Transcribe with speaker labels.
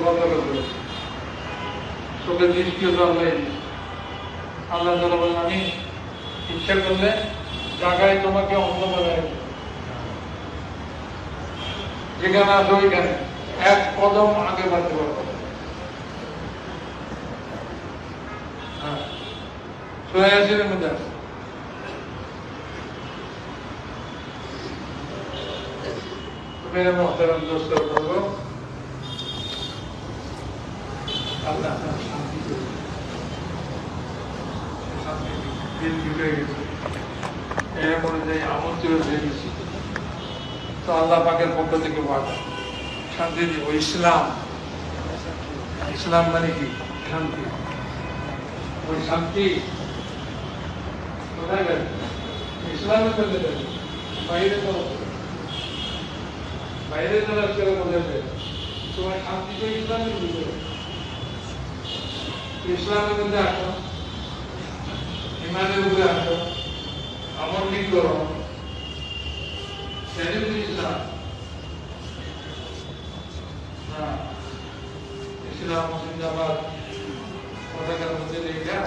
Speaker 1: বন্ধ করে চোখের দৃষ্টিও তো আল্লাহ আল্লাহ তাআলা বলেন আমি ইচ্ছা করলে জায়গায় তোমাকে অন্ধ বানাই যেখানে আসো ওইখানে এক কদম আগে বাড়তে পারবো। হ্যাঁ সূরা ইয়াসিনের মধ্যে আছে। मेरे मोहतरम दोस्तों लोगों अल्लाह दिल जुड़े এরকম অনুযায়ী আমন্ত্রণ হয়ে গেছি তো আল্লাহ পাকের পক্ষ থেকে ওয়াদা শান্তি দিব। ইসলাম ইসলাম মানে কি? শান্তি। ওই শান্তি কোথায় গেল? ইসলামের মধ্যে বাইরে তো বাইরে তো আজকাল বোঝাবে তোমার শান্তি তো ইসলামের ভিতরে। ইসলামের মধ্যে আসো, ইমানের উপরে আসো, আমল ঠিক করো, সেটাই তো ইসলাম। ইসলাম জিন্দাবাদ পতাকার মধ্যে লেখা